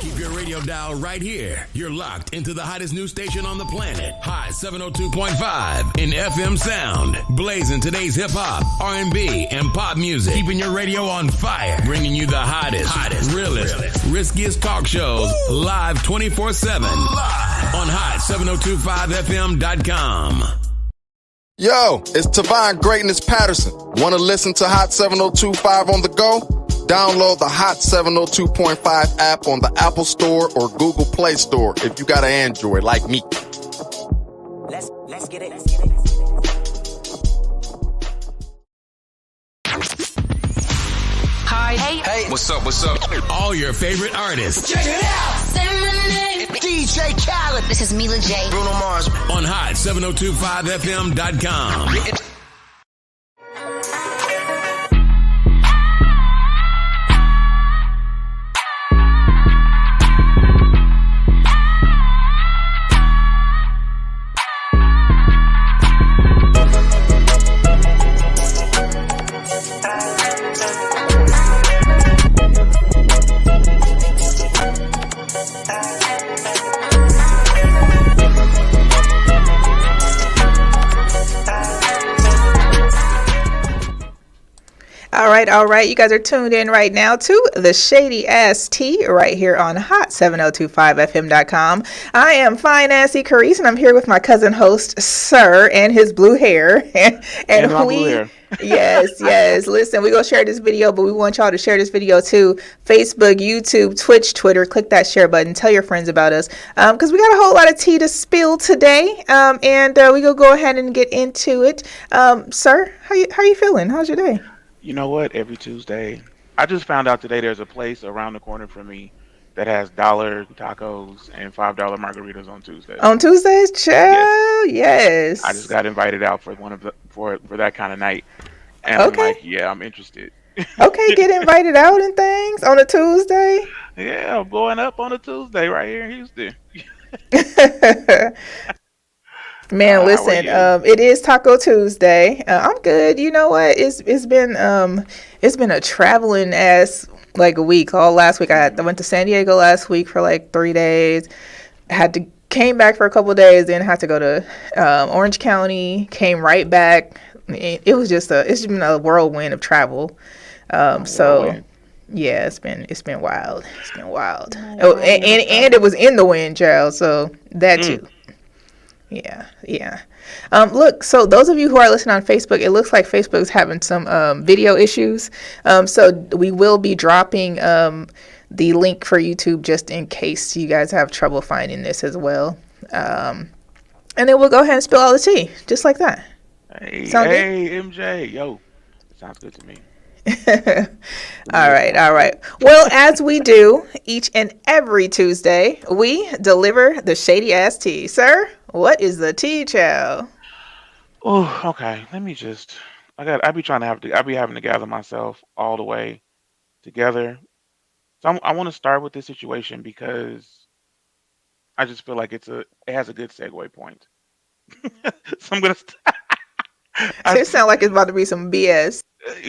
Keep your radio dial right here. You're locked into the hottest news station on the planet. Hot 702.5 in FM sound. Blazing today's hip hop, R&B, and pop music. Keeping your radio on fire. Bringing you the hottest, realest, riskiest talk shows live 24/7. Live on hot7025fm.com. Yo, it's Tavon Greatness Patterson. Want to listen to Hot 702.5 on the go? Download the Hot 702.5 app on the Apple Store or Google Play Store if you got an Android like me. Let's get it. Hi. Hey. What's up? All your favorite artists. Check it out. Say my name. DJ Khaled. This is Mila J. Bruno Mars. On hot7025fm.com. All right. You guys are tuned in right now to the Shady Ass Tea right here on hot7025fm.com. I am fine, Nancy Carrice, and I'm here with my cousin host, Sir, and his blue hair. and blue hair. Yes. Listen, we're going to share this video, but we want y'all to share this video too. Facebook, YouTube, Twitch, Twitter. Click that share button. Tell your friends about us because we got a whole lot of tea to spill today. And we're going to go ahead and get into it. Sir, how you feeling? How's your day? You know what? Every Tuesday, I just found out today there's a place around the corner from me that has $1 tacos and $5 margaritas on Tuesdays. On Tuesdays, child, yes. I just got invited out for for that kind of night, and I'm like, yeah, I'm interested. Okay, get invited out and things on a Tuesday. Yeah, I'm going up on a Tuesday right here in Houston. Man, listen, it is Taco Tuesday. I'm good. You know what? It's been a traveling ass like a week. All last week I went to San Diego last week for like 3 days. Came back for a couple of days, then had to go to Orange County. Came right back. It's been a whirlwind of travel. Yeah, it's been wild. It's been wild. And it was in the wind, child. So that too. Yeah. Look, so those of you who are listening on Facebook, it looks like Facebook's having some video issues. So we will be dropping the link for YouTube just in case you guys have trouble finding this as well. And then we'll go ahead and spill all the tea, just like that. Hey, Sound good? MJ, yo, sounds good to me. All right. Well, as we do each and every Tuesday, we deliver the Shady Ass Tea. Sir, what is the tea, chow? Oh, okay. Let me just. I be having to gather myself all the way together. So I want to start with this situation because I just feel like it has a good segue point. So I'm gonna. It sounds like it's about to be some BS.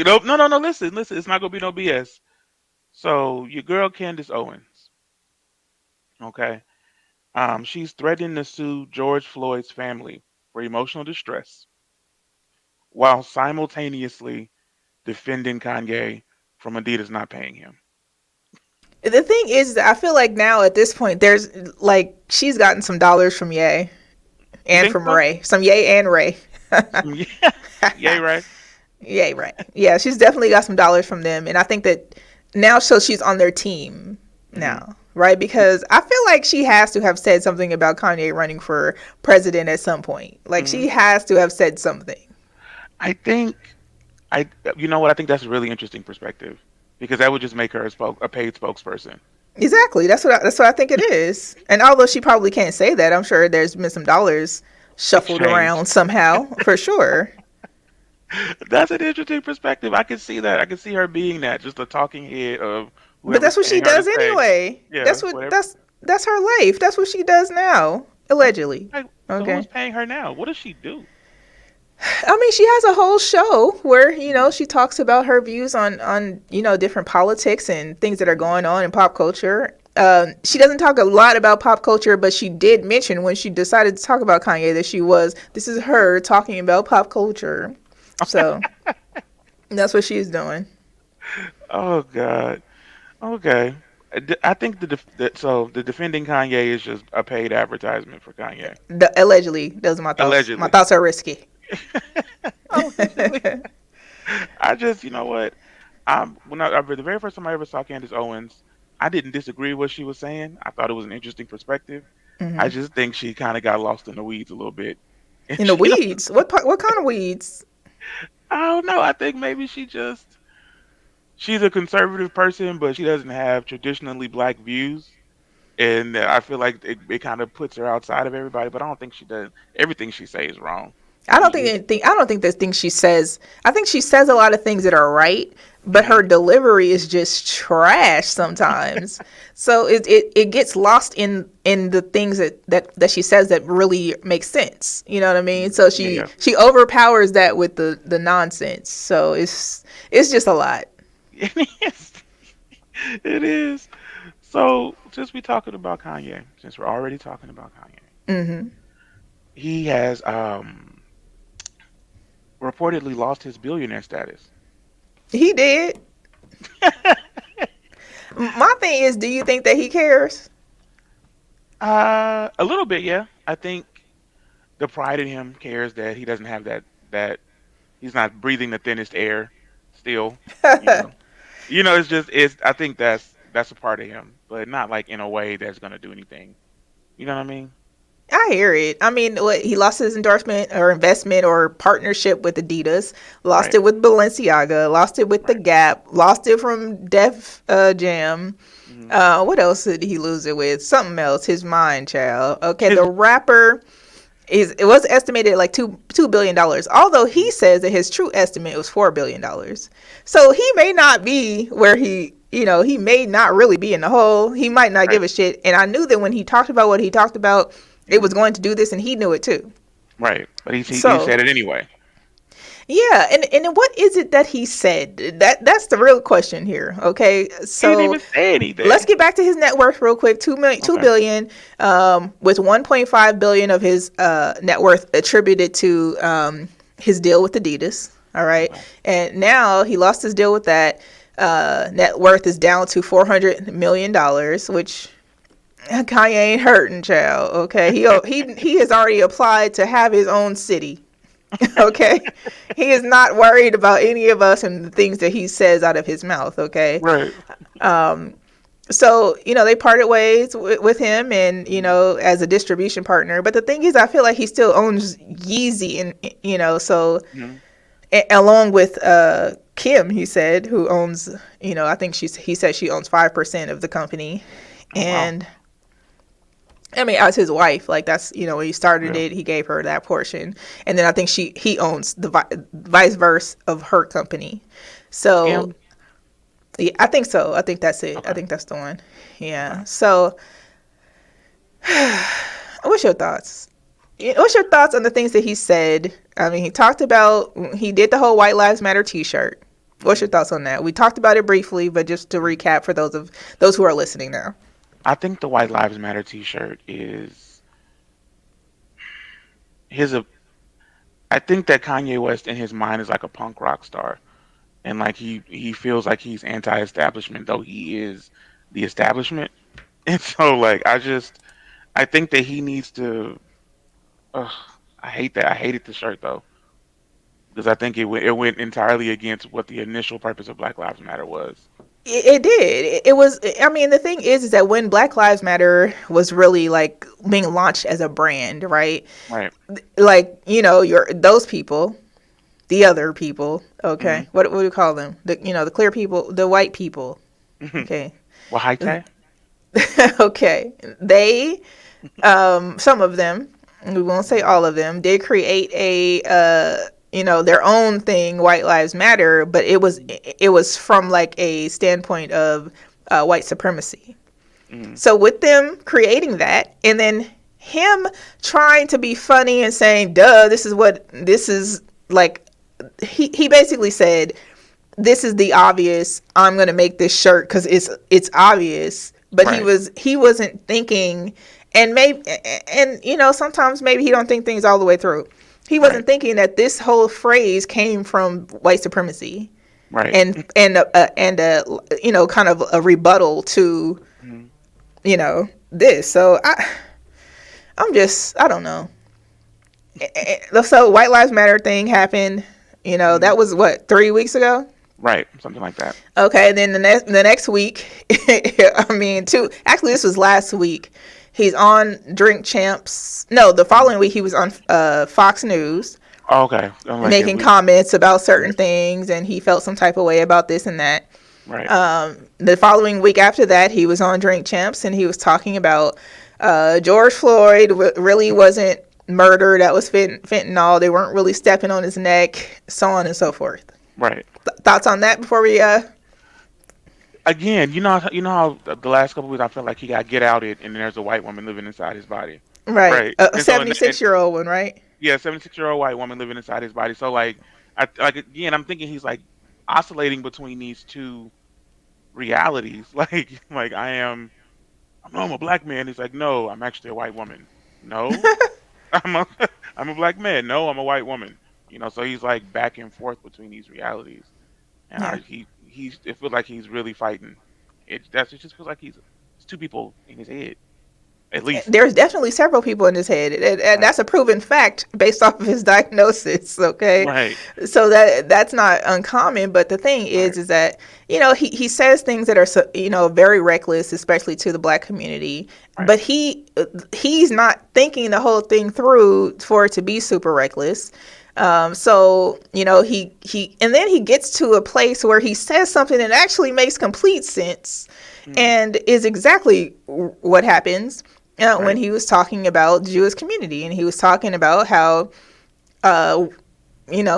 No. Listen. It's not gonna be no BS. So your girl Candace Owens, okay, she's threatening to sue George Floyd's family for emotional distress, while simultaneously defending Kanye from Adidas not paying him. The thing is, I feel like now at this point, there's like she's gotten some dollars from Ye and from Ray, some Ye and Ray. Yay, right? Yay, right. Yeah, she's definitely got some dollars from them. And I think that now, so she's on their team now, right? Because I feel like she has to have said something about Kanye running for president at some point. Like, she has to have said something. You know what? I think that's a really interesting perspective because that would just make her a paid spokesperson. Exactly. That's what I think it is. And although she probably can't say that, I'm sure there's been some dollars shuffled around somehow, for sure. That's an interesting perspective. I can see that. I can see her being that, just a talking head of. But that's what she does anyway. Yeah, that's her life. That's what she does now, allegedly. So who's paying her now? What does she do? I mean, she has a whole show where, she talks about her views on different politics and things that are going on in pop culture. she doesn't talk a lot about pop culture, but she did mention when she decided to talk about Kanye that this is her talking about pop culture. So that's what she's doing. Oh God. Okay. I think the defending Kanye is just a paid advertisement for Kanye. Allegedly, those are my thoughts. My Allegedly. thoughts are risky. Allegedly. I just, you know what? The very first time I ever saw Candace Owens, I didn't disagree with what she was saying. I thought it was an interesting perspective. I just think she kind of got lost in the weeds a little bit. And In the weeds? What kind of weeds? I don't know. I think maybe she's a conservative person, but she doesn't have traditionally black views. And I feel like it kind of puts her outside of everybody, but I don't think she does. Everything she says is wrong. I don't think there's things she says. I think she says a lot of things that are right, but her delivery is just trash sometimes. So it gets lost in the things that she says that really make sense. You know what I mean? So she overpowers that with the nonsense. So it's just a lot. It is. It is. So, since we're talking about Kanye, since we're already talking about Kanye, he has reportedly lost his billionaire status. He did. My thing is, do you think that he cares? A little bit, yeah. I think the pride in him cares that he doesn't have that he's not breathing the thinnest air still. You know, it's. I think that's a part of him, but not like in a way that's gonna do anything. You know what I mean? I hear it. I mean, he lost his endorsement or investment or partnership with Adidas, lost it with Balenciaga, lost it with The Gap, lost it from Def Jam. What else did he lose it with? Something else. His mind, child. Okay, the rapper it was estimated at like $2 billion, although he says that his true estimate was $4 billion. So he may not be where he may not really be in the hole. He might not give a shit. And I knew that when he talked about what he talked about, it was going to do this, and he knew it too. Right, but he said it anyway. Yeah, and what is it that he said? That's the real question here. Okay, so he didn't even say anything. Let's get back to his net worth real quick. $2 billion, with $1.5 billion of his net worth attributed to his deal with Adidas. All right, and now he lost his deal with that. Net worth is down to $400 million, which Kanye ain't hurting, child. Okay, he has already applied to have his own city. Okay, he is not worried about any of us and the things that he says out of his mouth. Okay, right. So they parted ways with him, and as a distribution partner. But the thing is, I feel like he still owns Yeezy, and so along with Kim, he said, who owns, I think he said she owns 5% of the company, and. Wow. I mean, as his wife, like that's, when he started it, he gave her that portion. And then I think he owns the vice versa of her company. So, yeah, I think so. I think that's it. Okay. I think that's the one. Yeah. Okay. So, what's your thoughts? What's your thoughts on the things that he said? I mean, he did the whole White Lives Matter t-shirt. What's your thoughts on that? We talked about it briefly, but just to recap for those who are listening now. I think the White Lives Matter t-shirt is I think that Kanye West in his mind is like a punk rock star. And like he feels like he's anti-establishment, though he is the establishment. And so like I think that he needs to I hate that. I hated the shirt though. Because I think it went entirely against what the initial purpose of Black Lives Matter was. It did. It was. I mean, the thing is that when Black Lives Matter was really like being launched as a brand, right? Right. Like those people, the other people. Okay. Mm-hmm. What do you call them? The clear people, the white people. Okay. Well, high tech. Okay. They, some of them, we won't say all of them, did create a their own thing, White Lives Matter, but it was from like a standpoint of white supremacy. So with them creating that, and then him trying to be funny and saying, duh, this is like, he basically said, this is the obvious, I'm going to make this shirt because it's obvious, but Right. he wasn't thinking, and sometimes maybe he don't think things all the way through. He wasn't Right. thinking that this whole phrase came from white supremacy, Right. and kind of a rebuttal to Mhm. this. So I don't know. So White Lives Matter thing happened. Mhm. That was what, 3 weeks ago. Right. Something like that. Okay, and then the next week, I mean, actually, this was last week. He's on Drink Champs. No, the following week he was on Fox News Oh, okay. I'm like making we. comments about certain Right. things, and he felt some type of way about this and that. Right. The following week after that, he was on Drink Champs, and he was talking about George Floyd really wasn't murder. That was fentanyl. They weren't really stepping on his neck, so on and so forth. Right. Thoughts on that before we Again, how the last couple weeks I felt like he got get outed, and there's a white woman living inside his body. right, Right. a And so, and 76-year-old one, right? yeah, 76-year-old white woman living inside his body. So like, again, I'm thinking he's like oscillating between these two realities. Like I'm a black man. He's like, no, I'm actually a white woman. No, I'm a I'm a black man. No, I'm a white woman. So he's like back and forth between these realities, and Yeah. it feels like he's really fighting. It just feels like it's two people in his head, at least. There's definitely several people in his head, and Right. that's a proven fact based off of his diagnosis. Okay, Right. so that's not uncommon. But the thing Right. is that he says things that are very reckless, especially to the black community. Right. But he's not thinking the whole thing through for it to be super reckless. So he and then he gets to a place where he says something that actually makes complete sense, and is exactly what happens when Right. he was talking about the Jewish community, and he was talking about how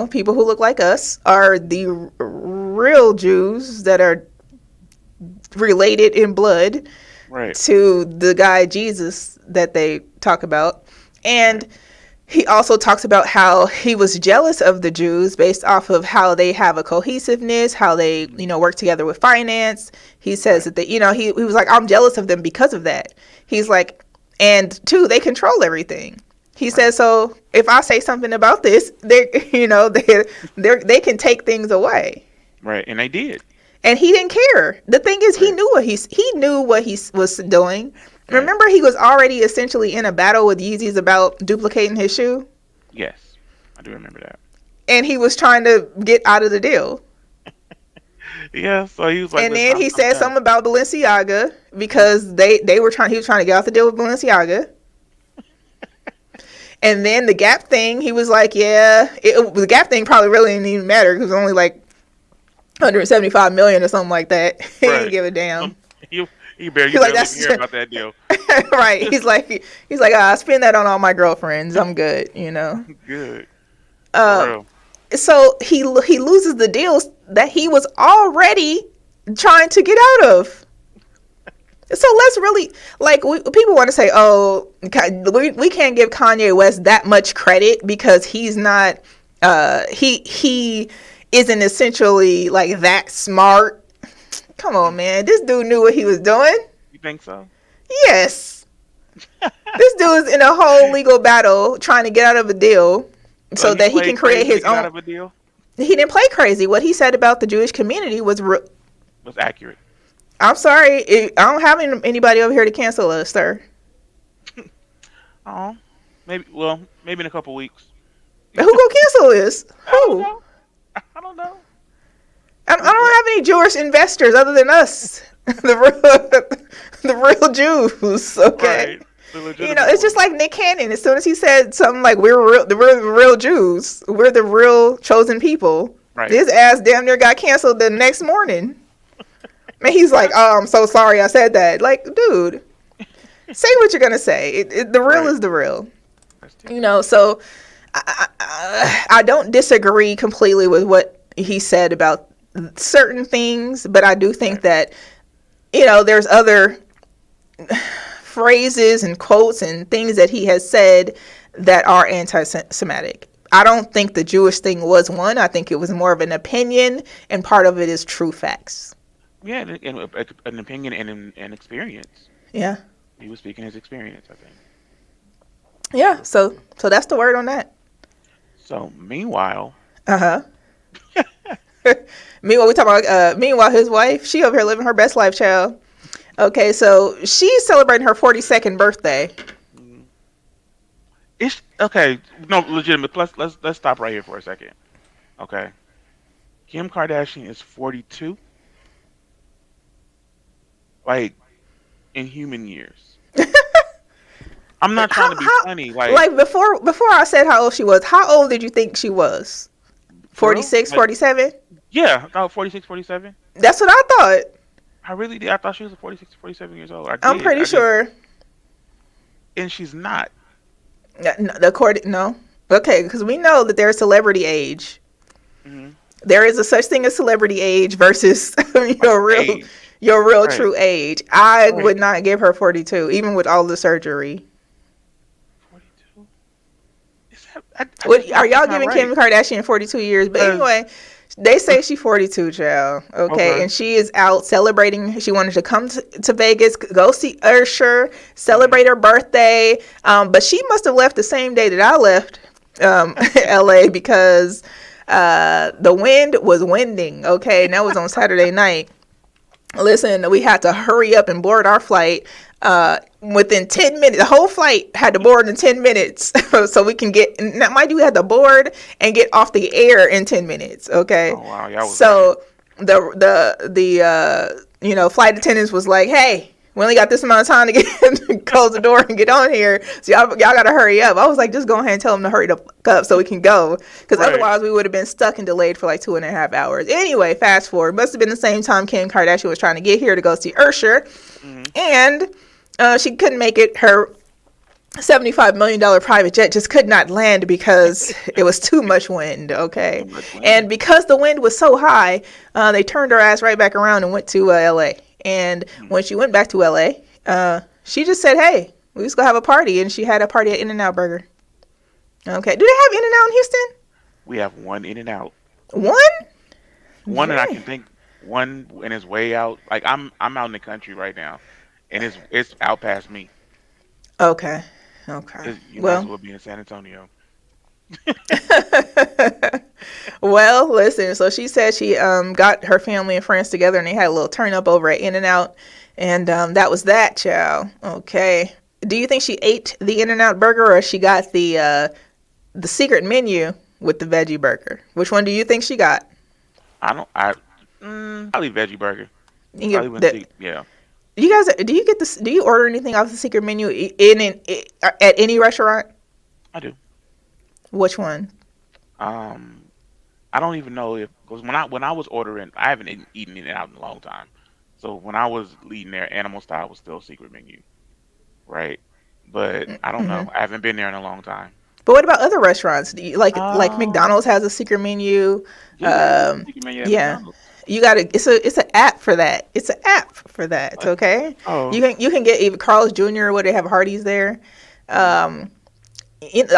people who look like us are the real Jews that are related in blood Right. to the guy Jesus that they talk about. And he also talks about how he was jealous of the Jews based off of how they have a cohesiveness, how they, work together with finance. He says that he was like, I'm jealous of them because of that. He's like, and two, they control everything. He says, so if I say something about this, they can take things away. Right. And they did. And he didn't care. The thing is, he Right. knew what he was doing. Right. Remember, he was already essentially in a battle with Yeezys about duplicating his shoe, Yes, I do remember that. and he was trying to get out of the deal. Yeah. So he was like, And listen, then he I'm said done. something about Balenciaga because he was trying to get out the deal with Balenciaga. And then the Gap thing, he was like, yeah, the Gap thing probably really didn't even matter because it was only like 175 million or something like that. He didn't Right. give a damn. You barely He's like, even that's hear about that deal. right. He's like, I spend that on all my girlfriends. I'm good, Good. For Um, real. so he loses the deals that he was already trying to get out of. So let's really people want to say, oh, we can't give Kanye West that much credit because he's not he isn't essentially like that smart. Come on, man. This dude knew what he was doing. You think so? Yes. This dude is in a whole legal battle trying to get out of a deal so that he can create his Out own. of a deal He didn't play crazy. What he said about the Jewish community was was accurate. I'm sorry. I don't have anybody over here to cancel us, sir. Oh, maybe in a couple weeks. Who gonna cancel this? I don't Who? know. I don't know. I don't have any Jewish investors other than us, the real Jews. Okay. Right. The legitimate It's just ones. like Nick Cannon. As soon as he said something like we're the real Jews, we're the real chosen people, Right. his ass damn near got canceled the next morning. And he's like, "Oh, I'm so sorry I said that." Like, dude, say what you're gonna say. The real Right. is the real. That's it. So I don't disagree completely with what he said about certain things, but I do think that there's other phrases and quotes and things that he has said that are anti-Semitic. I don't think the Jewish thing was one. I think it was more of an opinion, and part of it is true facts. Yeah, and an opinion and an experience. Yeah. He was speaking his experience, I think. Yeah. So that's the word on that. So meanwhile, Uh huh. Meanwhile, meanwhile his wife, she over here living her best life, child. Okay, so she's celebrating her 42nd birthday. mm, it's okay. No, legitimate. Plus, let's stop right here for a second. Okay, Kim Kardashian is 42, like in human years. I'm not trying to be How funny, like like before I said how old she was, how old did you think she was? for real. 46, Like 47? yeah, about 46, 47. That's what I thought. I really did. I thought she was 46, 47 years old. I I'm did. pretty I just sure. and she's not. According no. Okay, because we know that there's celebrity age. Hmm. There is a such thing as celebrity age versus Like your real age, your real right? true age. I Right. would not give her 42, even with all the surgery. 42. Is that? I What just are that's y'all not giving right. Kim Kardashian 42 years? But Cause anyway, they say she's 42, child. Okay, okay. and she is out celebrating. She wanted to come to Vegas, go see Usher, Hmm. celebrate her birthday. But she must have left the same day that I left LA because the wind was winding. Okay, and that was on Saturday night. Listen, we had to hurry up and board our flight within 10 minutes. The whole flight had to board in 10 minutes so we can get, now mind you, we had to board and get off the air in 10 minutes. Okay. Oh wow, y'all was running. So the flight attendants was like, hey, we only got this amount of time to get close the door and get on here. So y'all gotta hurry up. I was like, just go ahead and tell them to hurry the fuck up so we can go, because Right. otherwise we would have been stuck and delayed for like 2.5 hours. Anyway, fast forward. Must have been the same time Kim Kardashian was trying to get here to go see Usher, Hmm. and she couldn't make it. Her $75 million private jet just could not land because it was too much wind. Too Okay, much and wind. because the wind was so high, they turned her ass right back around and went to LA. And Hmm. when she went back to LA, she just said, hey, we just go have a party. And she had a party at In-N-Out Burger. Okay, do they have In-N-Out in Houston? We have one in and out. One? One that I Dang. can think. One and it's way out. Like I'm out in the country right now, and it's out past me. Okay. Okay. You might as Well, well be in San Antonio. well, listen. So she said she got her family and friends together and they had a little turn up over at In-N-Out, and that was that, child. Okay. Do you think she ate the In-N-Out burger, or she got the secret menu with the veggie burger? Which one do you think she got? I don't. Probably veggie burger. You Probably get wouldn't the, see. Yeah, you guys, do you get this? Do you order anything off the secret menu at any restaurant? I do. Which one? Um, I don't even know if because when I was ordering, I haven't eaten in and out in a long time. So when I was eating there, animal style was still secret menu, right? But I don't Hmm. know. I haven't been there in a long time. But what about other restaurants? Do you, like Um, McDonald's has a secret menu. yeah, there's a Um, secret menu at yeah, McDonald's. you got to. It's an app for that. It's an app for that. What? Okay, Oh, you can get even Carl's Jr. where they have Hardee's there. mm. Um,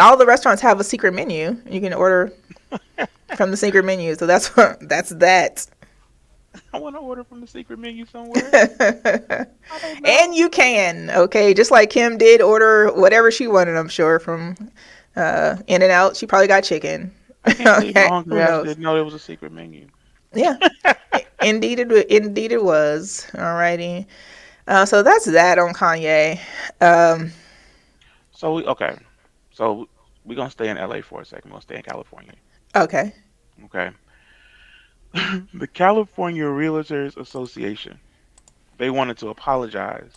all the restaurants have a secret menu. You can order from the secret menu. So that's that's that. I want to order from the secret menu somewhere. I don't know. And you can, okay, just like Kim did order whatever she wanted, I'm sure, from In and Out. She probably got chicken. I can't believe my Okay, hungry who ass knows? didn't know there was a secret menu. Yeah, indeed it was. Alrighty. So that's that on Kanye. Um, So okay. So we're gonna stay in LA for a second. We're gonna stay in California. okay. Okay. The California Realtors Association, they wanted to apologize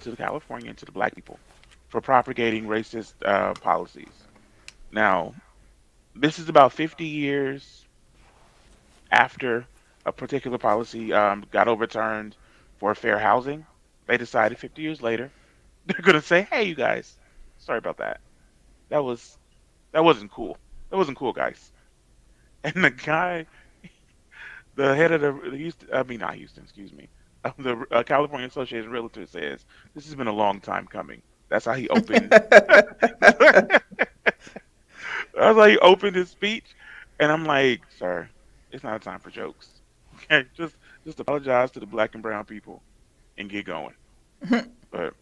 to the California and to the black people for propagating racist policies. Now, this is about 50 years after a particular policy got overturned for fair housing. They decided 50 years later they're gonna say, "Hey, you guys, sorry about that. That was that wasn't cool. That wasn't cool, guys." And the guy, the head of the Houston, I mean not Houston, excuse me, of the California Association of Realtors says this has been a long time coming. That's how he opened. That's how he opened his speech, and I'm like, "Sir, it's not a time for jokes. Okay, Just apologize to the black and brown people and get going. But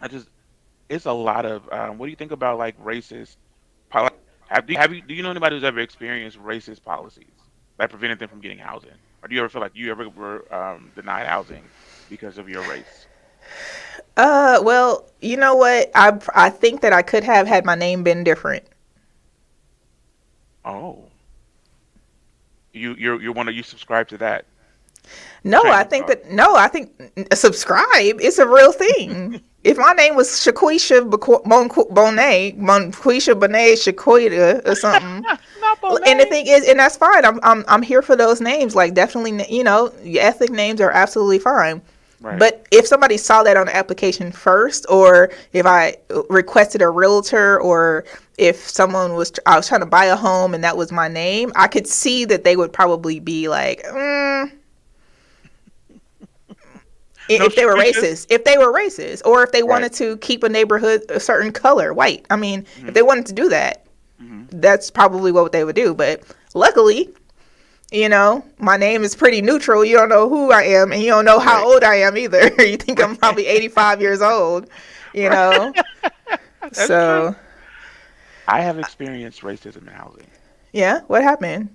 I just, it's a lot of. What do you think about like racist? Like, do you know anybody who's ever experienced racist policies that prevented them from getting housing, or do you ever feel like you ever were denied housing because of your race? Well, you know what? I think that I could have had my name been different. Oh, you're one of you subscribe to that? No, Train I of think thought. that no, I think subscribe. It's a real thing. If my name was Shaquisha Bonet, Monquisha Bonet Shaquita or something, Not and the Bonet. thing is, and that's fine. I'm here for those names. Like definitely, your ethnic names are absolutely fine. Right. But if somebody saw that on the application first, or if I requested a realtor, or if I was trying to buy a home and that was my name, I could see that they would probably be like, No, if they were Shaquisha. racist, or if they Right. wanted to keep a neighborhood a certain color, white. I mean, if Hmm. they wanted to do that, Hmm. that's probably what they would do. But luckily, my name is pretty neutral. You don't know who I am, and you don't know how Right. old I am either. You think I'm Right. probably 85 years old, you Right. know? That's true. So, I have experienced racism in housing. yeah, what happened?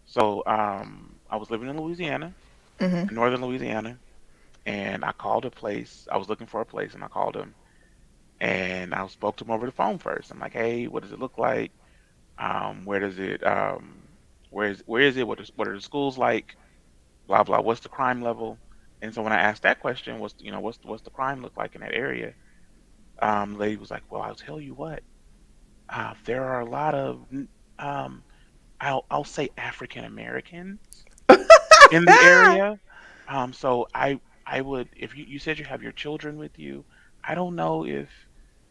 So, I was living in Louisiana, Hmm. in northern Louisiana, and I called a place. I was looking for a place, and I called them, and I spoke to them over the phone first. I'm like, "Hey, what does it look like? Where does it? Where is it? What are the schools like? Blah blah. What's the crime level?" And so when I asked that question, what's the crime look like in that area? The lady was like, "Well, I'll tell you what. There are a lot of um, I'll say African Americans in the area. So I would, if you said you have your children with you, I don't know if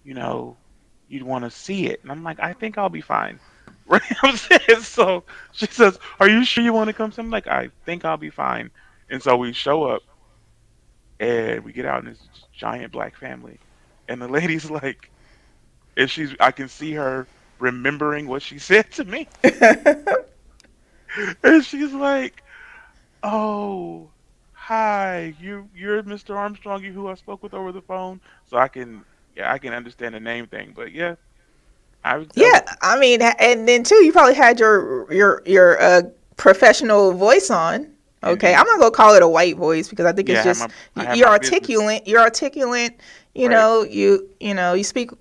you know you'd want to see it." And I'm like, "I think I'll be fine." Right? I'm saying, so she says, "Are you sure you want to come?" So I'm like, "I think I'll be fine." And so we show up and we get out in this giant black family, and the lady's like, and I can see her remembering what she said to me, and she's like, "Oh, hi, you're Mr. Armstrong, you who I spoke with over the phone." So I can understand the name thing, but yeah, that was Yeah, I mean, and then too, you probably had your professional voice on. Okay, I'm indeed. not gonna call it a white voice because I think it's Yeah, just I have you're my business articulate. You're articulate. right. You speak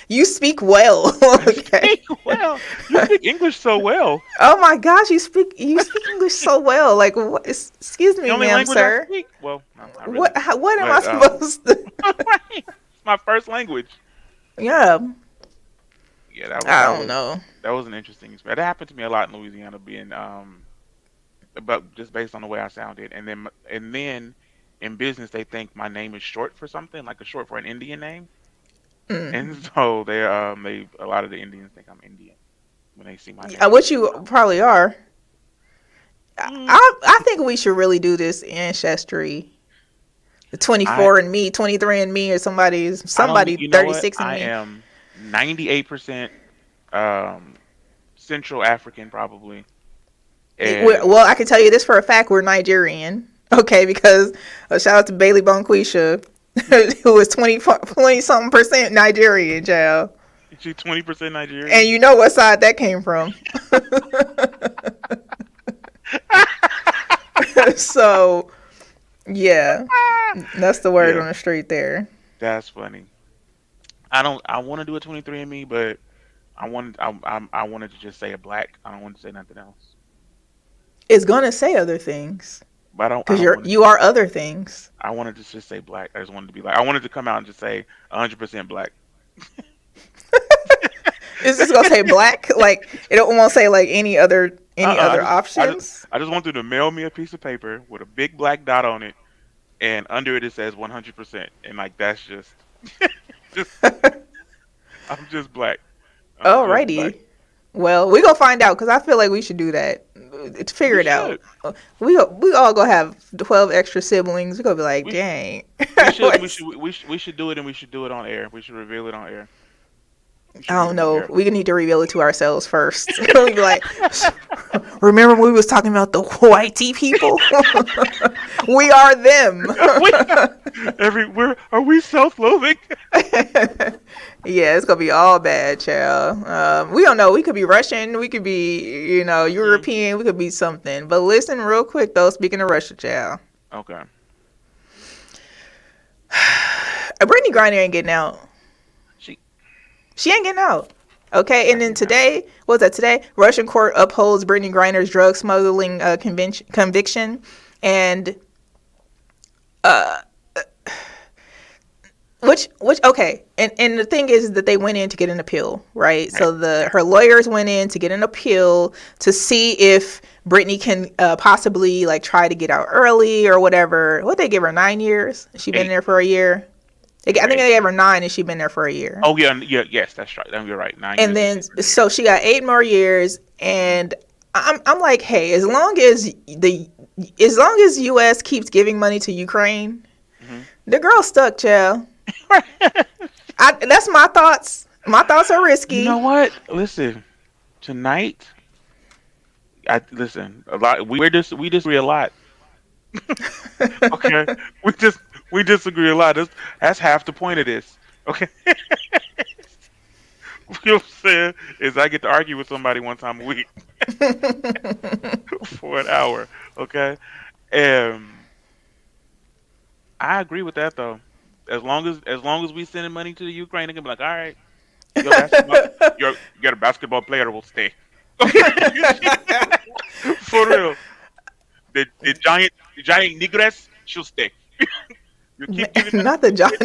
you speak well. I Okay. speak well. You speak English so well. Oh my gosh, you speak English so well. Like, what? Excuse The me, only ma'am, language I sir. speak. Well, no, not really. What am I But supposed to? it's my first language. Yeah, Yeah, I don't know. that was an interesting experience. That happened to me a lot in Louisiana, being but just based on the way I sounded, and then in business they think my name is short for something, like a short for an Indian name, and so they a lot of the Indians think I'm Indian when they see my name. What you probably are. Mm, I think we should really do this ancestry. The I 24 and me, 23 and me, or I don't somebody you know what 36 and I me. am 98% um Central African probably, and Well, I can tell you this for a fact: we're Nigerian. Okay, because shout out to Bailey Bonquisha, who is 20 something percent Nigerian, child. she 20% And Nigerian. you know what side that came from. So, yeah, that's the word Yeah, on the street there. that's funny. I want to do a 23andMe, but I wanted to just say a black. I don't want to say nothing else. It's gonna say other things But I because don't want to you just are other things. I wanted to just say black. I just wanted to be like I wanted to come out and just say 100% black. It's just gonna say black, like it won't say like any other I just options. I just want you to mail me a piece of paper with a big black dot on it, and under it it says 100%, and like that's just I'm just black. I'm just black. Alrighty. Well, we gonna find out because I feel like we should do that. To figure We it out. should. We all gonna have 12 extra siblings. We gonna be like, We sh- dang. we should we What's- should we should do it, and we should do it on air. We should reveal it on air. She I need to don't be know. careful. We need to reveal it to ourselves first. We be like, remember when we was talking about the white tea people? We are them. Are we self-loathing? Yeah, it's gonna be all bad, child. We don't know. We could be Russian. We could be, European. We could be something. But listen, real quick though. Speaking of Russia, child, Okay. Brittany Griner ain't getting out. She She ain't getting out. Okay, and not then getting out. today, what was that today? Russian court upholds Brittany Griner's drug smuggling conviction, and which okay, and the thing is that they went in to get an appeal, right? Right. So her lawyers went in to get an appeal to see if Brittany can possibly like try to get out early or whatever. What they give her 9 years? She been 8. there for a year. I think they 8 gave her years. 9, and she been there for a year. Oh yeah, yes, that's right. You're right. 9 And years. then so she got 8 more years, and I'm like, hey, as long as US keeps giving money to Ukraine, the girl's stuck, child. That's my thoughts. My thoughts are risky. You know what? Listen, tonight. Listen. A lot. We disagree a lot. Okay. We disagree a lot. That's half the point of this. Okay. You know what I'm saying? Is I get to argue with somebody one time a week for an hour. Okay. I agree with that though. As long as we sending money to the Ukraine, they can be like, all right, your basketball player will stay. For real. The giant negress, she'll stay. You keep giving not the giant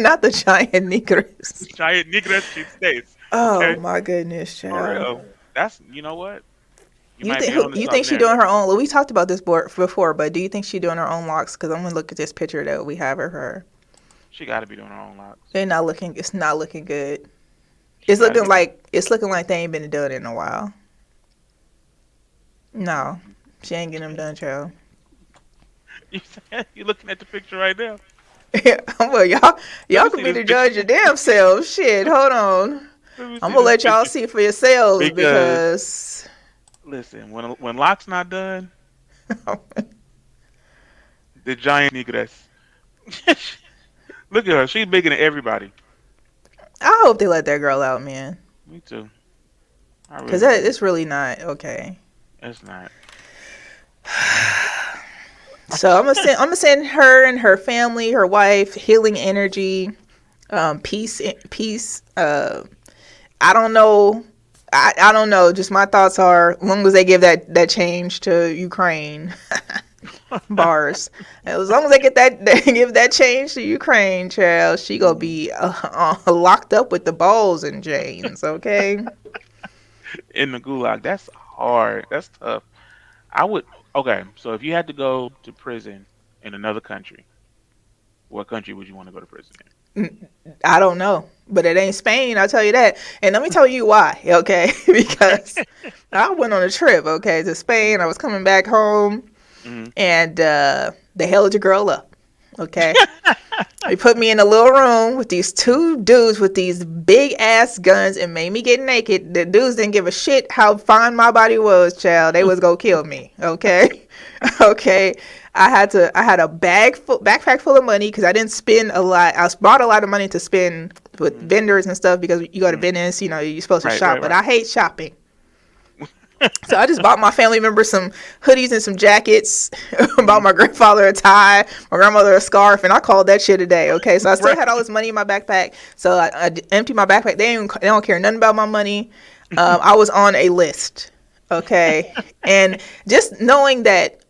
Negroes. giant negress, she stays. Oh Okay. my goodness, For child. real. That's what? You might be think onto you think she something there. doing her own? Well, we talked about this before, but do you think she doing her own locks? Because I'm gonna look at this picture that we have of her. She got to be doing her own locks. They're not looking. It's not looking good. She It's gotta looking be- like they ain't been done in a while. No, she ain't getting them done, child. You looking at the picture right now? Well, y'all me can see be this the judge your damn selves. Shit, hold on. Let me I'm see gonna let this y'all picture. see for yourselves Because- because Listen, when Locke's not done, the giant negress. Look at her. She's bigger than everybody. I hope they let that girl out, man. Me too. I Because really do. it's really not okay. It's not. So I'm gonna send her and her family, her wife, healing energy, peace. I don't know. I don't know. Just my thoughts are, as long as they give that change to Ukraine, bars. As long as they give that change to Ukraine, child, she gonna be locked up with the balls and chains. Okay. In the gulag. That's hard. That's tough. I would. Okay, so if you had to go to prison in another country, what country would you want to go to prison in? I don't know, but it ain't Spain. I'll tell you that. And let me tell you why. Okay, because I went on a trip. Okay, to Spain. I was coming back home, and they held your girl up. Okay, they put me in a little room with these 2 dudes with these big ass guns and made me get naked. The dudes didn't give a shit how fine my body was, child. They was gonna kill me. Okay, okay. I had a backpack full of money because I didn't spend a lot. I bought a lot of money to spend with vendors and stuff because you go to Venice, you're supposed to shop, but I hate shopping. So I just bought my family members some hoodies and some jackets. Bought my grandfather a tie, my grandmother a scarf, and I called that shit a day. Okay, so I still had all this money in my backpack. So I emptied my backpack. They don't care nothing about my money. I was on a list. Okay, and just knowing that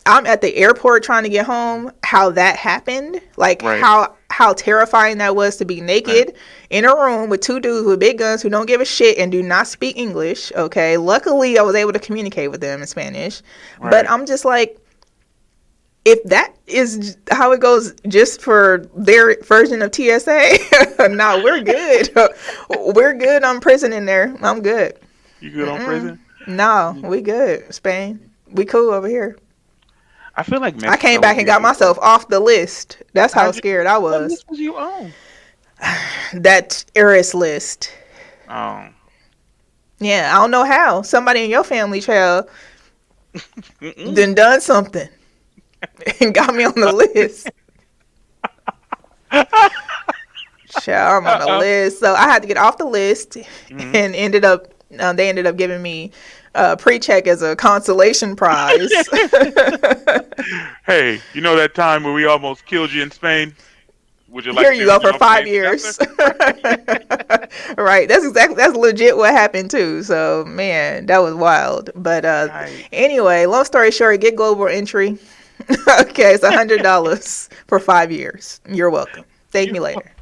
I'm at the airport trying to get home, how that happened, like how terrifying that was to be naked in a room with 2 dudes with big guns who don't give a shit and do not speak English. Okay, luckily I was able to communicate with them in Spanish, but I'm just like, if that is how it goes just for their version of TSA, no, we're good. We're good on prison in there. I'm good. You good on prison? No, we good. Spain, we cool over here. I feel like Mexico I came back and got myself off the list. That's how scared I What was. list was you on? That heiress list. Oh. Yeah, I don't know how. Somebody in your family, child, done something and got me on the list. Child, I'm on the list. So I had to get off the list and ended up, they ended up giving me a pre-check as a consolation prize. Hey, you know that time where we almost killed you in Spain? Would you like Here to you be go for original 5 Spain years. successor? Right. That's legit what happened too. So man, that was wild. But Right. anyway, long story short, get global entry. Okay, it's $100 for 5 years. You're welcome. Thank me later.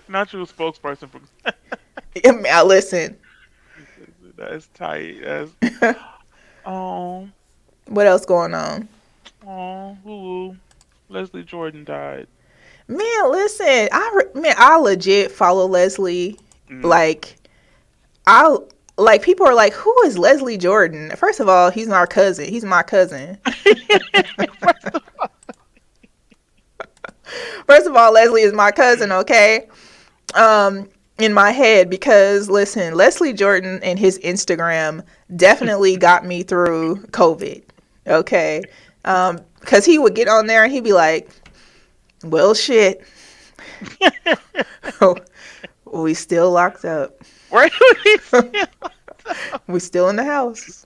Not you a spokesperson for. Now listen. That's tight. That's oh What else going on? Hulu. Leslie Jordan died. Man, listen. I legit follow Leslie. Mm. Like people are like, who is Leslie Jordan? First of all, he's our cousin. He's my cousin. First of all, Leslie is my cousin, okay? In my head, because listen, Leslie Jordan and his Instagram definitely got me through COVID, okay? Because he would get on there and he'd be like, well, shit. We still locked up. Right? We still in the house.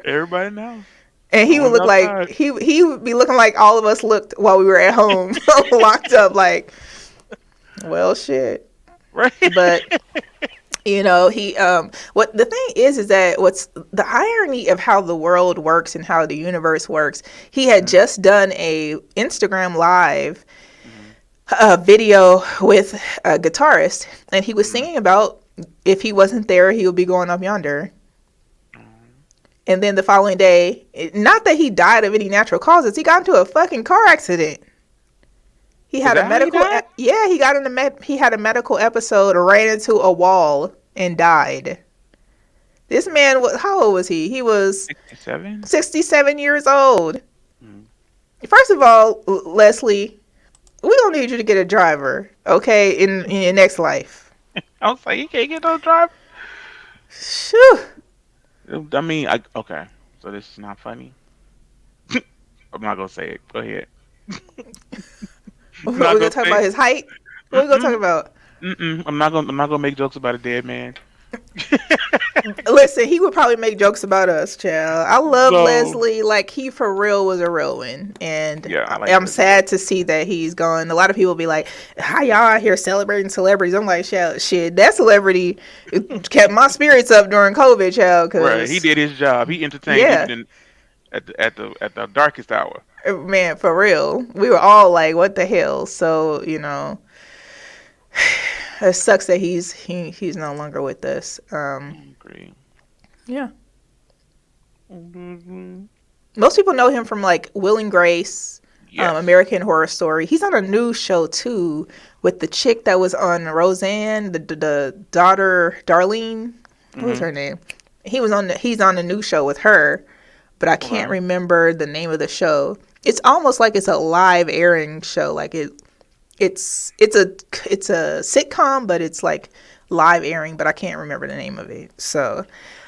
Everybody knows. And he would look like he would be looking like all of us looked while we were at home, locked up. Like, well, shit. Right. But he what the thing is that what's the irony of how the world works and how the universe works. He had just done a Instagram live video with a guitarist, and he was singing about if he wasn't there, he would be going up yonder. And then the following day, not that he died of any natural causes, he got into a fucking car accident. He had a medical, he had a medical episode, ran into a wall and died. This man was, how old was he? He was 67 years old. First of all, Leslie, we don't need you to get a driver, okay, in your next life. I was like, you can't get no driver. Shoo. I mean, okay, so this is not funny. I'm not gonna say it. Go ahead. We're gonna talk about his height. What are we gonna talk about? I'm not gonna make jokes about a dead man. Listen, he would probably make jokes about us, child. I love Leslie. Like, he for real was a real one. And I'm sad to see that he's gone. A lot of people be like, how y'all out here celebrating celebrities? I'm like, shit, that celebrity kept my spirits up during COVID, child. Right, he did his job. He entertained even at the darkest hour. Man, for real. We were all like, what the hell? So, it sucks that he's no longer with us. I agree. Yeah. Most people know him from like Will and Grace, American Horror Story. He's on a new show too with the chick that was on Roseanne, the daughter Darlene. What was her name? He's on a new show with her, but I can't remember the name of the show. It's almost like it's a live airing show. Like it's a sitcom, but it's like live airing, but I can't remember the name of it. So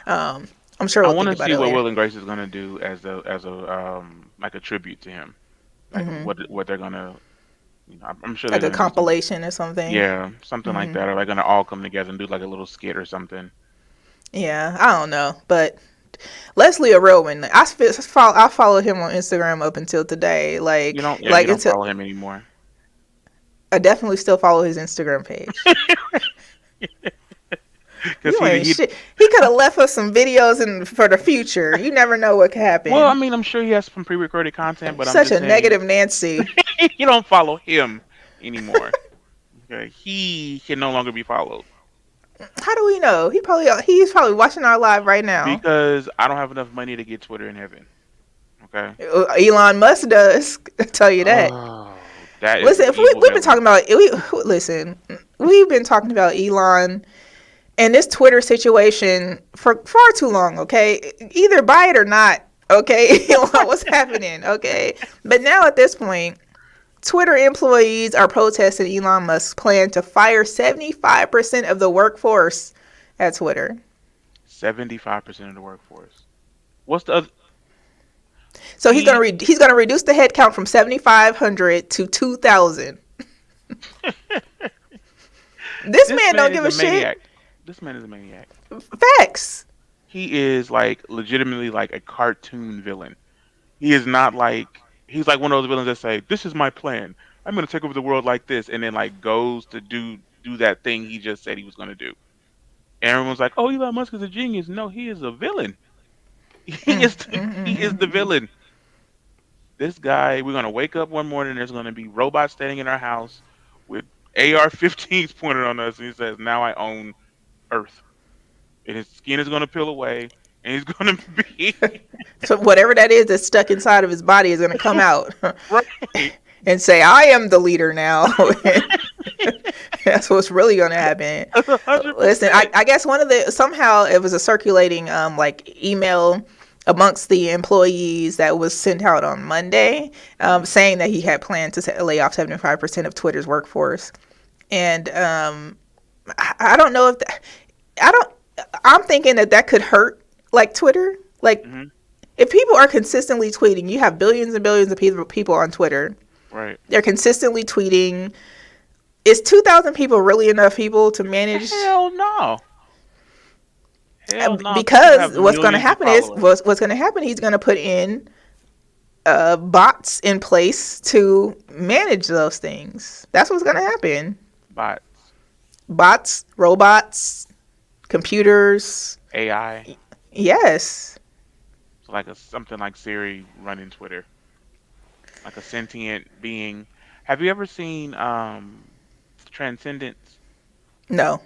I'm sure we'll I want think to about see it what later. Will and Grace is gonna do as a like a tribute to him, like what they're gonna. I'm sure Like a compilation or something. Yeah, something like that. Or they're gonna all come together and do like a little skit or something. Yeah, I don't know, but Leslie a real one. I followed him on Instagram up until today. Like, You don't follow him anymore. I definitely still follow his Instagram page. He could have left us some videos for the future. You never know what could happen. Well, I mean, I'm sure he has some pre-recorded content, but such a negative Nancy. You don't follow him anymore. Okay, he can no longer be followed. How do we know? He's probably watching our live right now. Because I don't have enough money to get Twitter in heaven. Okay. Elon Musk does. I tell you that. Listen, we've been talking about we've been talking about Elon and this Twitter situation for far too long. Okay, either buy it or not. Okay, what's happening? Okay, but now at this point, Twitter employees are protesting Elon Musk's plan to fire 75% of the workforce at Twitter. 75% of the workforce. What's the other? So he's gonna reduce the head count from 7,500 to 2,000. This man don't give a shit. This man is a maniac. Facts. He is like legitimately like a cartoon villain. He is not like he's like one of those villains that say, "This is my plan. I'm going to take over the world like this," and then like goes to do that thing he just said he was going to do. And everyone's like, "Oh, Elon Musk is a genius." No, he is a villain. He is the villain. This guy, we're going to wake up one morning. There's going to be robots standing in our house with AR-15s pointed on us, and he says, "Now I own Earth." And his skin is going to peel away, and he's going to be So whatever that is that's stuck inside of his body is going to come out. right. And say, "I am the leader now." That's what's really going to happen. 100%. Listen, I guess somehow it was a circulating like email amongst the employees that was sent out on Monday, saying that he had planned to lay off 75% of Twitter's workforce. And I don't know if I'm thinking that could hurt like Twitter. Like if people are consistently tweeting, you have billions and billions of people on Twitter. Right. They're consistently tweeting. Is 2,000 people really enough people to manage? Hell no. Hell no. Because what's going to happen is what's going to happen. He's going to put in bots in place to manage those things. That's what's going to happen. Bots, robots, computers, AI. Yes. So like something like Siri running Twitter. Like a sentient being. Have you ever seen Transcendence? No.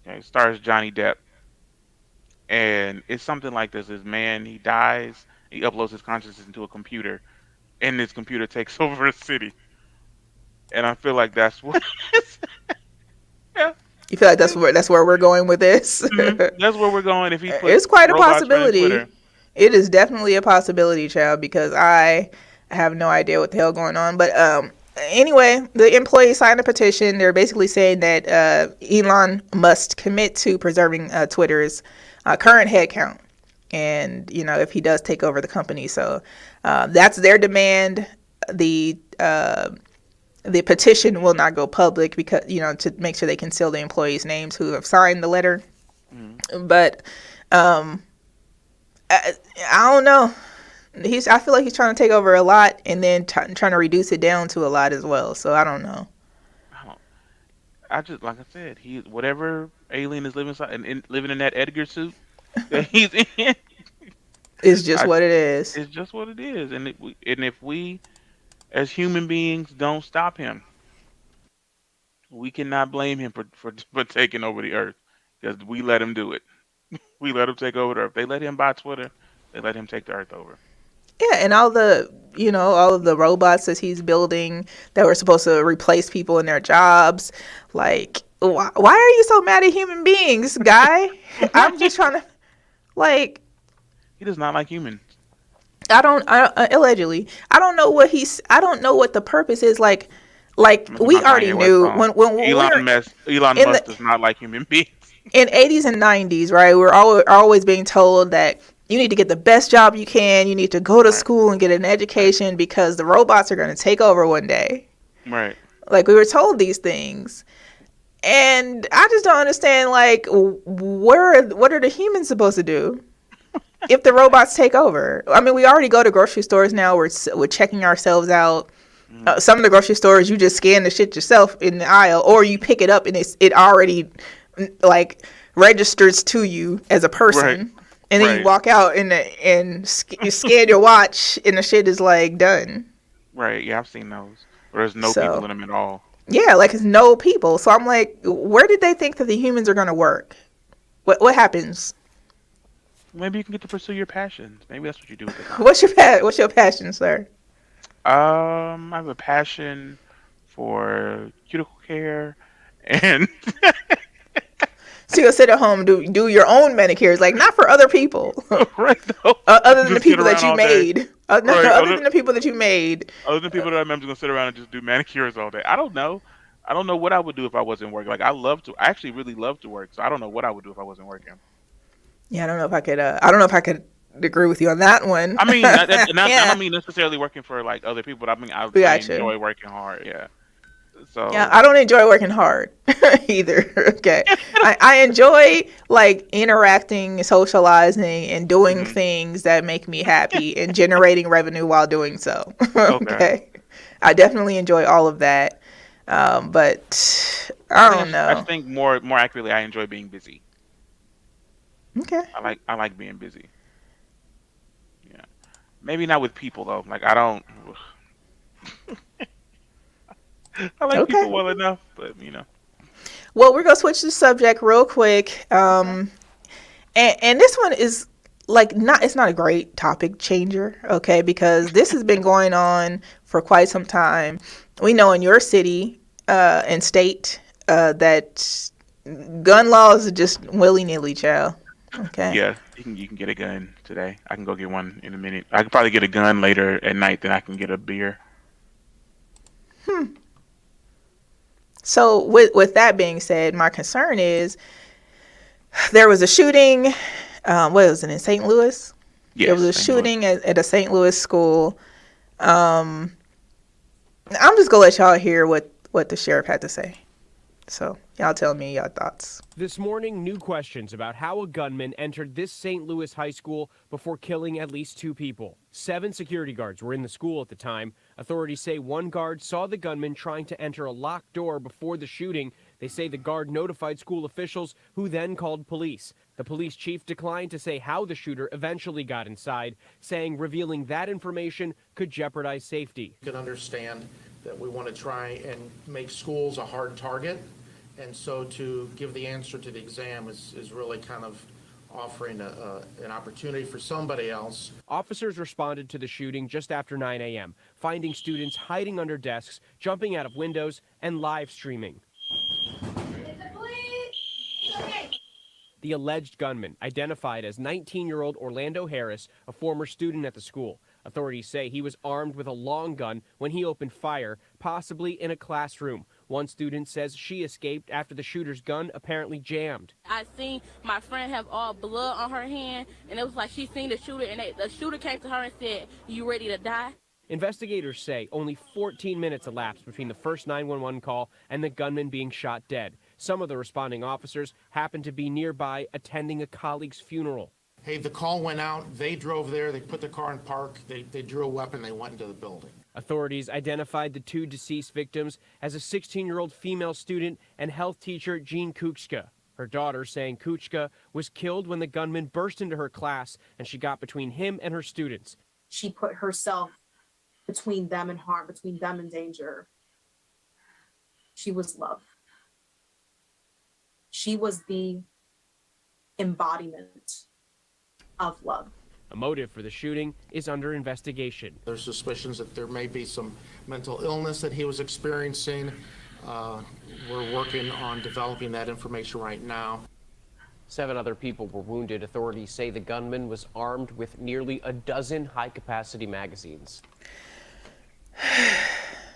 Okay, it stars Johnny Depp. And it's something like this. This man, he dies, he uploads his consciousness into a computer, and this computer takes over a city. And I feel like that's what yeah. You feel like that's where we're going with this? Mm-hmm. That's where we're going. If he puts it's quite a possibility. Twitter. It is definitely a possibility, child, because I have no idea what the hell going on. But anyway, the employees signed a petition. They're basically saying that Elon must commit to preserving Twitter's current headcount, and if he does take over the company. So that's their demand. The petition will not go public because to make sure they can seal the employees' names who have signed the letter. But I don't know. I feel like he's trying to take over a lot and then trying to reduce it down to a lot as well. So I don't know. I just, like I said, whatever alien is living in that Edgar suit that he's in. It's just what it is. It's just what it is, and if we, as human beings, don't stop him, we cannot blame him for taking over the Earth because we let him do it. We let him take over the Earth. They let him buy Twitter. They let him take the Earth over. Yeah, and all of the robots that he's building that were supposed to replace people in their jobs. Like, why are you so mad at human beings, guy? I'm just trying to, like. He does not like humans. Allegedly, I don't know what the purpose is. Like we already knew when Elon Musk does not like human beings. In 80s and 90s, right? We're always being told that you need to get the best job you can. You need to go to school and get an education because the robots are going to take over one day. Right. Like, we were told these things. And I just don't understand, like, what are the humans supposed to do if the robots take over? I mean, we already go to grocery stores now. We're checking ourselves out. Some of the grocery stores, you just scan the shit yourself in the aisle, or you pick it up and it already, like, registers to you as a person. Right. And then you walk out and you scan your watch and the shit is like done. Right. Yeah, I've seen those. Where there's no people in them at all. Yeah, like it's no people. So I'm like, where did they think that the humans are going to work? What happens? Maybe you can get to pursue your passions. Maybe that's what you do with it. What's your passion, sir? I have a passion for cuticle care and. So you'll sit at home and do your own manicures, like not for other people, right? No. Other than the people that you made. Other than the people that you made. Other than people that I'm just gonna sit around and just do manicures all day. I don't know. I don't know what I would do if I wasn't working. Like I actually really love to work. So I don't know what I would do if I wasn't working. Yeah, I don't know if I could. I don't know if I could agree with you on that one. I mean, I Yeah, don't mean necessarily working for like other people, but I mean we I got you. enjoy working hard. Yeah. Yeah, So I don't enjoy working hard either. Okay. I enjoy like interacting, socializing, and doing hmm things that make me happy and generating revenue while doing so. okay. Okay. I definitely enjoy all of that. But I don't I know. think more accurately, I enjoy being busy. Okay. I like being busy. Yeah. Maybe not with people though. Like I don't. I like Okay. people well enough, but you know. Well, we're going to switch the subject real quick. Okay. And this one is like not it's not a great topic changer, okay, because this has been going on for quite some time. We know in your city and state that gun laws are just willy-nilly, child. Okay. Yeah, you can get a gun today. I can go get one in a minute. I could probably get a gun later at night than I can get a beer. So with that being said, my concern is there was a shooting. What was it in St. Louis? There Yes, was a St. Louis. shooting at a St. Louis school. Um, I'm just gonna let y'all hear what the sheriff had to say. So y'all tell me your thoughts. This morning, new questions about how a gunman entered this St. Louis high school before killing at least 2 people. 7 security guards were in the school at the time. Authorities say one guard saw the gunman trying to enter a locked door before the shooting. They say the guard notified school officials, who then called police. The police chief declined to say how the shooter eventually got inside, saying revealing that information could jeopardize safety. You can understand that we want to try and make schools a hard target. And so to give the answer to the exam is really kind of offering an opportunity for somebody else. Officers responded to the shooting just after 9 a.m., finding students hiding under desks, jumping out of windows, and live streaming. The alleged gunman, identified as 19-year-old Orlando Harris, a former student at the school. Authorities say he was armed with a long gun when he opened fire, possibly in a classroom. One student says she escaped after the shooter's gun apparently jammed. I seen my friend have all blood on her hand, and it was like she seen the shooter, and the shooter came to her and said, "You ready to die?" Investigators say only 14 minutes elapsed between the first 911 call and the gunman being shot dead. Some of the responding officers happened to be nearby attending a colleague's funeral. Hey, the call went out, they drove there, they put the car in park, they drew a weapon, they went into the building. Authorities identified the 2 deceased victims as a 16-year-old female student and health teacher Jean Kuchka. Her daughter saying Kuchka was killed when the gunman burst into her class and she got between him and her students. She put herself between them and harm, between them and danger. She was love. She was the embodiment of love. A motive for the shooting is under investigation. There's suspicions that there may be some mental illness that he was experiencing. We're working on developing that information right now. 7 other people were wounded. Authorities say the gunman was armed with nearly a dozen high-capacity magazines.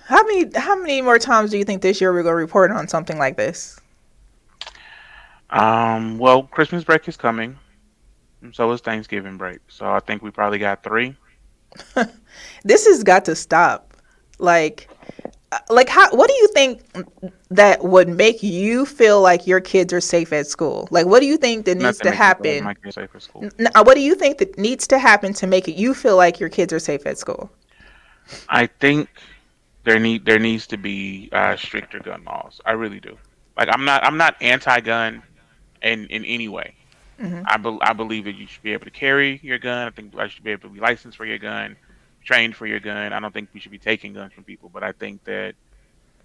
How many more times do you think this year we're gonna report on something like this? Well, Christmas break is coming, and so is Thanksgiving break. So I think we probably got 3. This has got to stop. Like how? What do you think that would make you feel like your kids are safe at school? Like, what do you think that needs to happen? My kids safe at school. What do you think that needs to happen to make you feel like your kids are safe at school? I think there needs to be stricter gun laws. I really do. Like I'm not anti-gun in any way. Mm-hmm. I believe that you should be able to carry your gun. I think I should be able to be licensed for your gun, trained for your gun. I don't think we should be taking guns from people, but I think that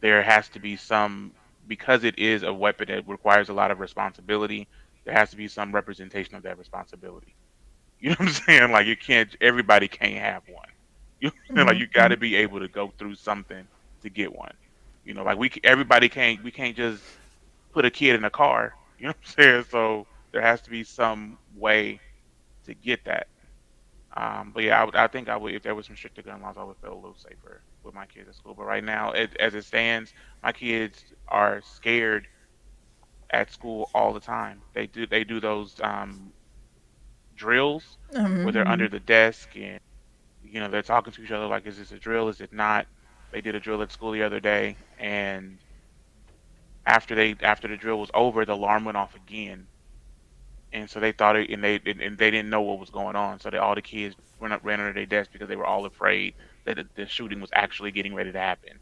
there has to be some, because it is a weapon that requires a lot of responsibility, there has to be some representation of that responsibility. You know what I'm saying? Like everybody can't have one. You know, like you got to be able to go through something to get one. You know, like we can't just put a kid in a car. You know what I'm saying? So there has to be some way to get that. But yeah, I think I would, if there was some stricter gun laws, I would feel a little safer with my kids at school. But right now, as it stands, my kids are scared at school all the time. They do those drills where they're under Mhm. the desk and they're talking to each other like, is this a drill? Is it not? They did a drill at school the other day, and after the drill was over, the alarm went off again, and so they thought it, and they didn't know what was going on. So all the kids ran under their desk because they were all afraid that the shooting was actually getting ready to happen.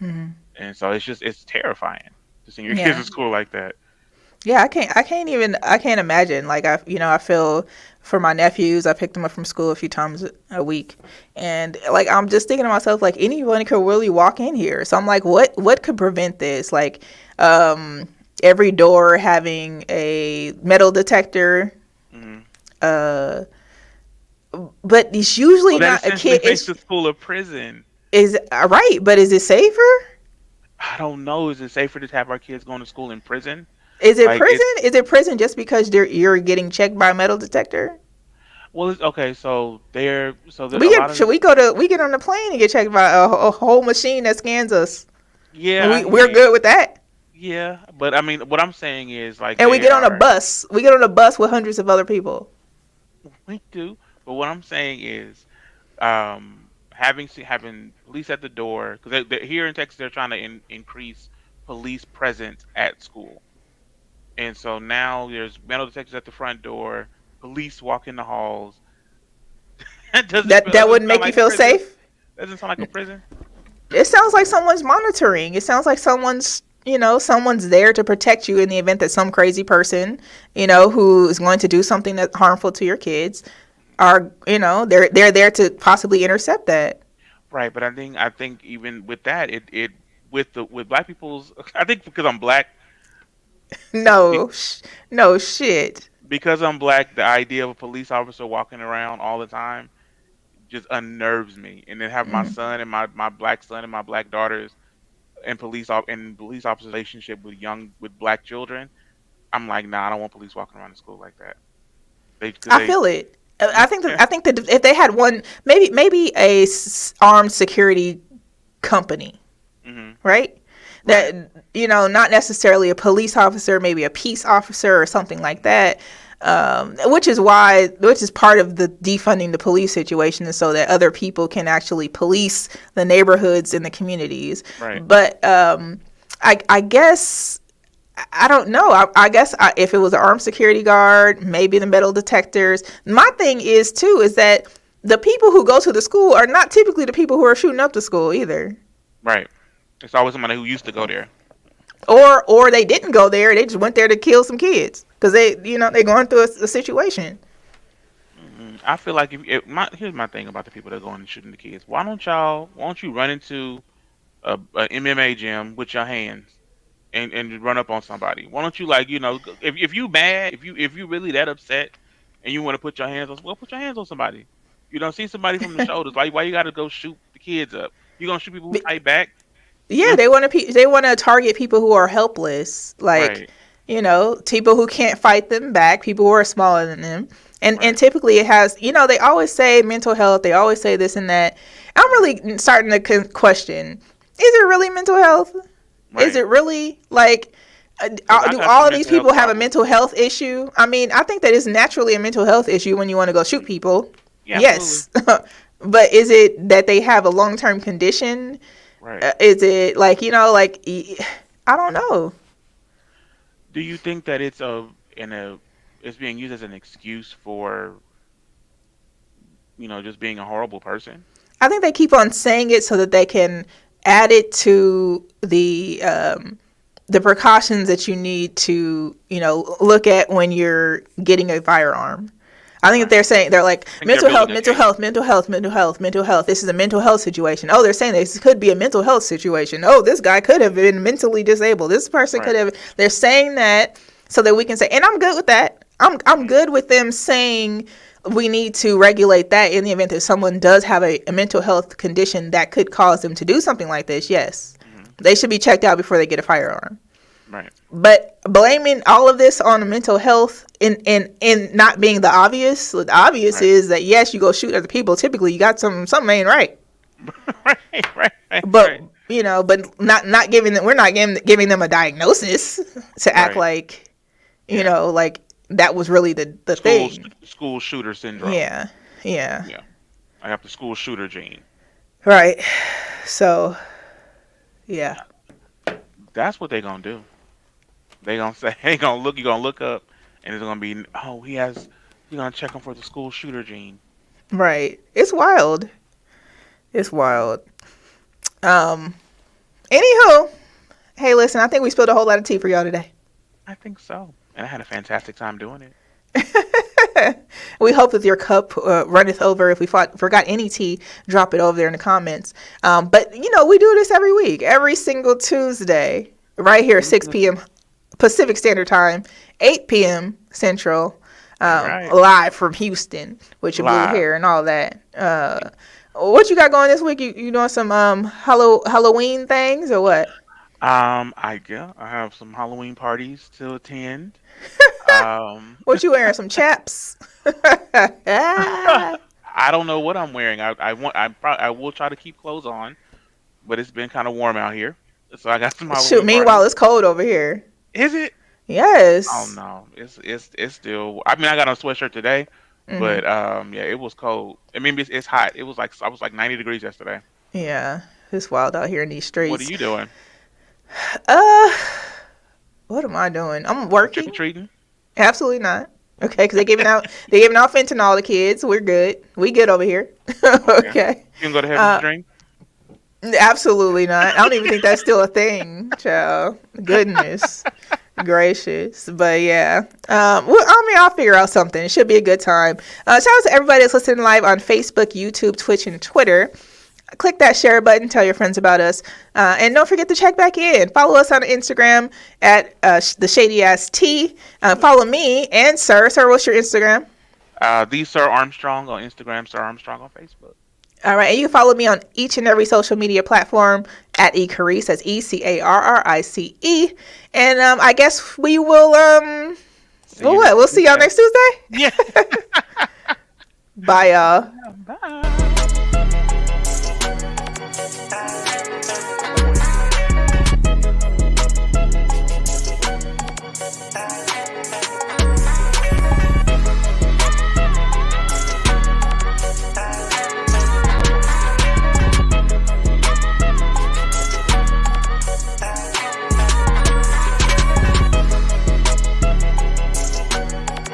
Mhm. And so it's terrifying to send your kids Yeah. to school like that. Yeah, I can't imagine. Like I feel for my nephews. I pick them up from school a few times a week, and like I'm just thinking to myself, like anyone could really walk in here. So I'm like, what could prevent this? Like, every door having a metal detector. Hmm. Uh, but it's usually Well, that not a essentially kid. makes the school a prison. Is right, but is it safer? I don't know. Is it safer to have our kids going to school in prison? Is it Like it. prison? Is it prison just because you're getting checked by a metal detector? Well, okay. So a We lot get of should we get on the plane and get checked by a whole machine that scans us? yeah, And I hear we're you. good with that. Yeah, but I mean, what I'm saying is like And we they get on a are. bus. We get on a bus with hundreds of other people. We do, but what I'm saying is having police at the door because here in Texas they're trying to increase police presence at school, and so now there's metal detectors at the front door, police walk in the halls. That That doesn't wouldn't sound make you like feel prison. safe. Doesn't sound like a prison. It sounds like someone's monitoring. It sounds like someone's there to protect you in the event that some crazy person, who is going to do something that's harmful to your kids, are, they're there to possibly intercept that. Right, but I think even with that, it with black people's I think because I'm black, be- No, no shit. because I'm black, the idea of a police officer walking around all the time just unnerves me. And then have my Mm. son and my black son and my black daughters and police officers relationship with black children. I'm like, nah, I don't want police walking around the school like that. They because I they feel it. yeah. I think that if they had one, maybe armed security company, Hmm. right? Right. That not necessarily a police officer, maybe a peace officer or something like that. Which is part of the defunding the police situation, is so that other people can actually police the neighborhoods and the communities. Right. But I guess I don't know. I guess if it was an armed security guard, maybe the metal detectors. My thing is too is that the people who go to the school are not typically the people who are shooting up the school either. Right. It's always somebody who used to go there. Or they didn't go there. They just went there to kill some kids because they're going through a situation. I feel like here's my thing about the people that are going and shooting the kids. Why don't you run into a MMA gym with your hands and run up on somebody? Why don't you if you mad, if you really that upset and you want to put your hands on, well, put your hands on somebody. You don't see somebody from the shoulders. Why you got to go shoot the kids up? You gonna shoot people who fight back? Yeah, they want to target people who are helpless, like Right, people who can't fight them back, people who are smaller than them, and right, typically it has they always say mental health, they always say this and that. I'm really starting to question: is it really mental health? Is right. it really like? 'Cause I Do got all some of these mental health people have a problems. mental health issue? I mean, I think that it's naturally a mental health issue when you want to go shoot people. Yeah, absolutely. Yes. But is it that they have a long-term condition? Right. Is it like I don't know. Do you think that it's being used as an excuse for just being a horrible person? I think they keep on saying it so that they can add it to the precautions that you need to look at when you're getting a firearm. I think that Right. they're like I think they're building a mental case. health, mental health, mental health, mental health. This is a mental health situation. Oh, they're saying this could be a mental health situation. Oh, this guy could have been mentally disabled. This person could Right. have. They're saying that so that we can say, and I'm good with that. I'm good with them saying we need to regulate that in the event that someone does have a mental health condition that could cause them to do something like this. Yes, Hmm. they should be checked out before they get a firearm. Right. But blaming all of this on mental health and not being the obvious. The obvious Right. is that yes, you go shoot other people. Typically, you got something ain't right. right. But but not giving them. We're not giving them a diagnosis to act Right. like like that was really the thing. School shooter syndrome. Yeah. Yeah. I have the school shooter gene. Right. So. Yeah. That's what they're gonna do. They gonna say, "Hey, you gonna look up, and it's gonna be, oh, we're gonna check him for the school shooter gene." Right. It's wild. It's wild. Anywho, hey, listen, I think we spilled a whole lot of tea for y'all today. I think so, and I had a fantastic time doing it. We hope that your cup runneth over. If we forgot any tea, drop it over there in the comments. But we do this every week, every single Tuesday, right here, 6 p.m. Pacific Standard Time, 8 p.m. Central, live from Houston with your blue hair and all that. What you got going this week? You doing some Halloween things or what? I have some Halloween parties to attend. What you wearing? Some chaps? I don't know what I'm wearing. I will try to keep clothes on, but it's been kind of warm out here, so I got some Halloween Shoot, meanwhile, parties. it's cold over here. Is it? Yes. Oh no, it's still. I mean, I got on a sweatshirt today, but yeah, it was cold. I mean, it's hot. I was like 90 degrees yesterday. Yeah, it's wild out here in these streets. What are you doing? What am I doing? I'm working. Trick or treating? Absolutely not. Okay, because they're giving out fentanyl to kids. We're good. We good over here. Okay. You can go to heaven's drink? Absolutely not. I don't even think that's still a thing, child. Goodness gracious. But yeah. I'll figure out something. It should be a good time. Shout out to everybody that's listening live on Facebook, YouTube, Twitch, and Twitter. Click that share button. Tell your friends about us. And don't forget to check back in. Follow us on Instagram at the Shady Ass Tea. Follow me and Sir. Sir, what's your Instagram? The Sir Armstrong on Instagram, Sir Armstrong on Facebook. All right. And you can follow me on each and every social media platform at Carrice. That's ECARRICE. And I guess we will, we'll see y'all next Tuesday? Yeah. Bye, y'all.